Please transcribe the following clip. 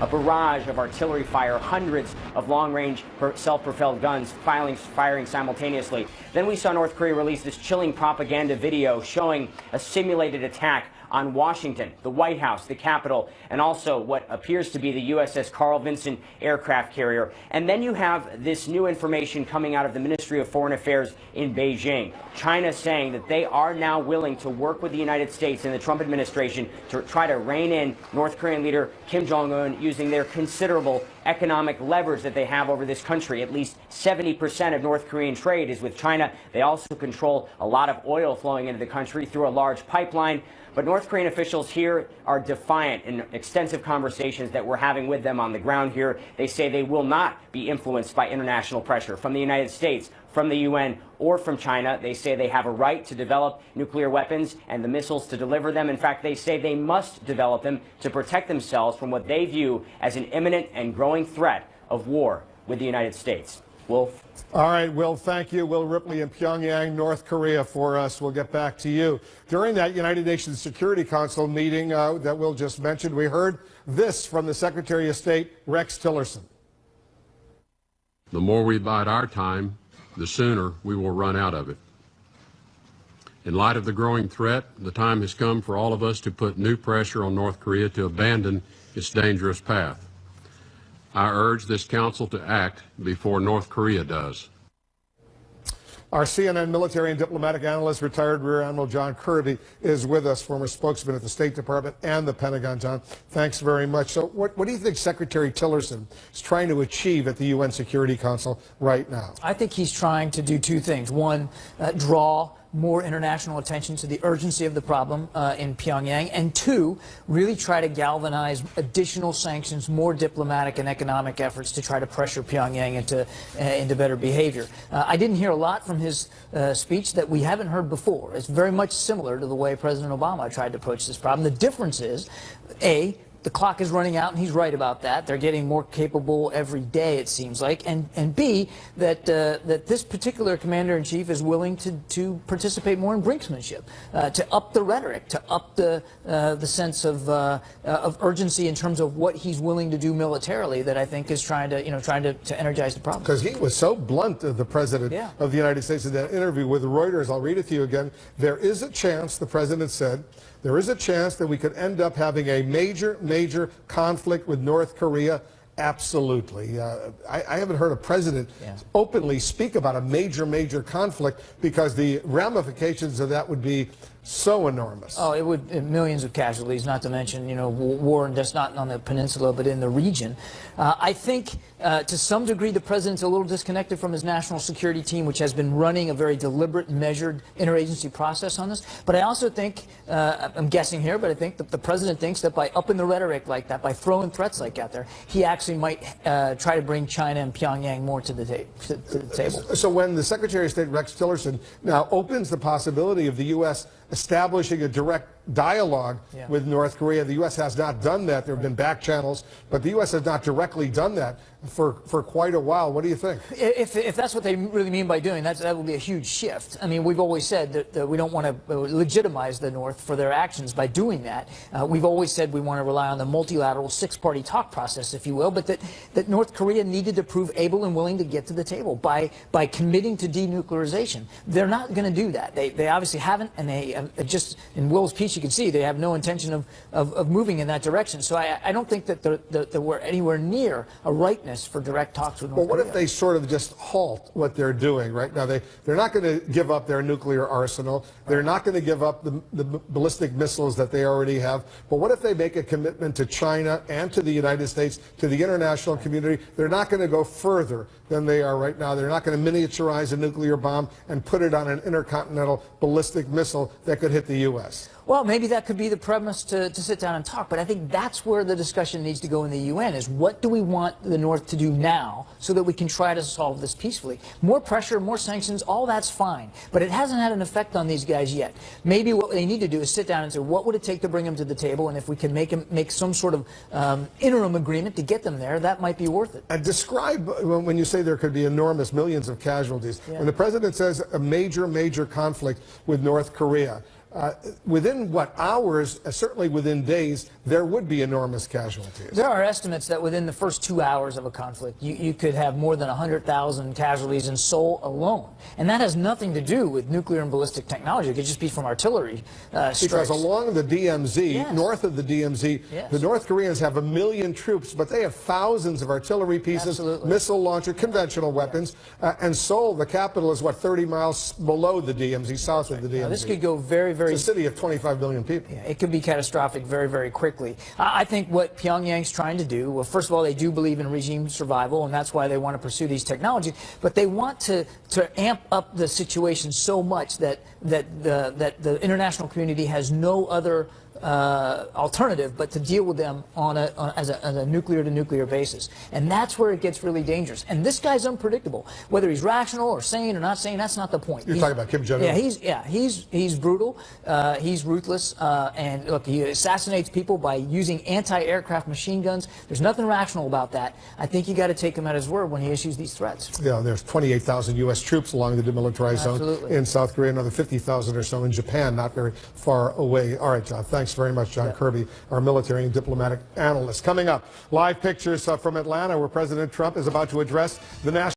a barrage of artillery fire, hundreds of long-range self-propelled guns firing simultaneously. Then we saw North Korea release this chilling propaganda video showing a simulated attack on Washington, the White House, the Capitol, and also what appears to be the USS Carl Vinson aircraft carrier. And then you have this new information coming out of the Ministry of Foreign Affairs in Beijing. China saying that they are now willing to work with the United States and the Trump administration to try to rein in North Korean leader Kim Jong-un using their considerable economic leverage that they have over this country. At least 70% of North Korean trade is with China. They also control a lot of oil flowing into the country through a large pipeline. But North Korean officials here are defiant in extensive conversations that we're having with them on the ground here. They say they will not be influenced by international pressure from the United States, from the UN, or from China. They say they have a right to develop nuclear weapons and the missiles to deliver them. In fact, they say they must develop them to protect themselves from what they view as an imminent and growing threat of war with the United States. Wolf? All right, Will, thank you. Will Ripley in Pyongyang, North Korea for us. We'll get back to you. During that United Nations Security Council meeting that Will just mentioned, we heard this from the Secretary of State, Rex Tillerson. The more we bide our time, the sooner we will run out of it. In light of the growing threat, the time has come for all of us to put new pressure on North Korea to abandon its dangerous path. I urge this council to act before North Korea does. Our CNN military and diplomatic analyst, retired Rear Admiral John Kirby, is with us, former spokesman at the State Department and the Pentagon. John, thanks very much. So what do you think Secretary Tillerson is trying to achieve at the UN Security Council right now? I think he's trying to do two things. One, draw more international attention to the urgency of the problem in Pyongyang, and two, really try to galvanize additional sanctions, more diplomatic and economic efforts to try to pressure Pyongyang into better behavior. I didn't hear a lot from his speech that we haven't heard before. It's very much similar to the way President Obama tried to approach this problem. The difference is, A, the clock is running out, and he's right about that. They're getting more capable every day, it seems like. And B, that this particular commander-in-chief is willing to participate more in brinksmanship, to up the rhetoric, to up the sense of urgency in terms of what he's willing to do militarily. That I think is trying to energize the problem. Because he was so blunt, the president of the United States, in that interview with Reuters. I'll read it to you again. There is a chance, the president said, there is a chance that we could end up having a major conflict with North Korea. Absolutely. I haven't heard a president openly speak about a major conflict, because the ramifications of that would be so enormous. Oh, it would, millions of casualties, not to mention, war, and just not on the peninsula, but in the region. I think, to some degree, the president's a little disconnected from his national security team, which has been running a very deliberate, measured interagency process on this. But I also think, I'm guessing here, but I think that the president thinks that by upping the rhetoric like that, by throwing threats like that there, he actually might try to bring China and Pyongyang more to the table. So when the Secretary of State, Rex Tillerson, now opens the possibility of the U.S. establishing a direct dialogue with North Korea. The U.S. has not done that. There have been back channels, but the U.S. has not directly done that for quite a while. What do you think? If that's what they really mean by doing that, that will be a huge shift. I mean, we've always said that we don't want to legitimize the North for their actions by doing that. We've always said we want to rely on the multilateral six-party talk process, if you will, but that North Korea needed to prove able and willing to get to the table by committing to denuclearization. They're not going to do that. They obviously haven't, and they just, in Will's piece, you can see they have no intention of moving in that direction. So I don't think that we're anywhere near a rightness for direct talks with North Korea. Well, what if they sort of just halt what they're doing right now? They're not going to give up their nuclear arsenal. They're not going to give up the ballistic missiles that they already have. But what if they make a commitment to China and to the United States, to the international community? They're not going to go further than they are right now. They're not going to miniaturize a nuclear bomb and put it on an intercontinental ballistic missile that could hit the U.S. Well, maybe that could be the premise to sit down and talk, but I think that's where the discussion needs to go in the UN, is what do we want the North to do now so that we can try to solve this peacefully? More pressure, more sanctions, all that's fine, but it hasn't had an effect on these guys yet. Maybe what they need to do is sit down and say, what would it take to bring them to the table, and if we can make some sort of interim agreement to get them there, that might be worth it. And describe, when you say there could be enormous, millions of casualties, when the president says a major conflict with North Korea, within hours, certainly within days, there would be enormous casualties. There are estimates that within the first 2 hours of a conflict, you could have more than 100,000 casualties in Seoul alone. And that has nothing to do with nuclear and ballistic technology. It could just be from artillery strikes. Because along the DMZ, yes. north of the DMZ, yes. the North Koreans have 1 million troops, but they have thousands of artillery pieces, absolutely. Missile launcher, conventional weapons. And Seoul, the capital, is, 30 miles below the DMZ, south of the DMZ. Now, this could go very, very... It's a city of 25 million people. Yeah, it could be catastrophic very, very quickly. I think what Pyongyang's trying to do, well, first of all, they do believe in regime survival, and that's why they want to pursue these technologies, but they want to amp up the situation so much that the international community has no other alternative but to deal with them as a nuclear-to-nuclear basis. And that's where it gets really dangerous. And this guy's unpredictable. Whether he's rational or sane or not sane, that's not the point. You're talking about Kim Jong-un? Yeah, he's brutal. He's ruthless. And look, he assassinates people by using anti-aircraft machine guns. There's nothing rational about that. I think you got to take him at his word when he issues these threats. Yeah, there's 28,000 U.S. troops along the demilitarized zone Absolutely. in South Korea, another 50,000 or so in Japan, not very far away. All right, John, thanks very much, John Kirby, our military and diplomatic analyst. Coming up, live pictures from Atlanta, where President Trump is about to address the national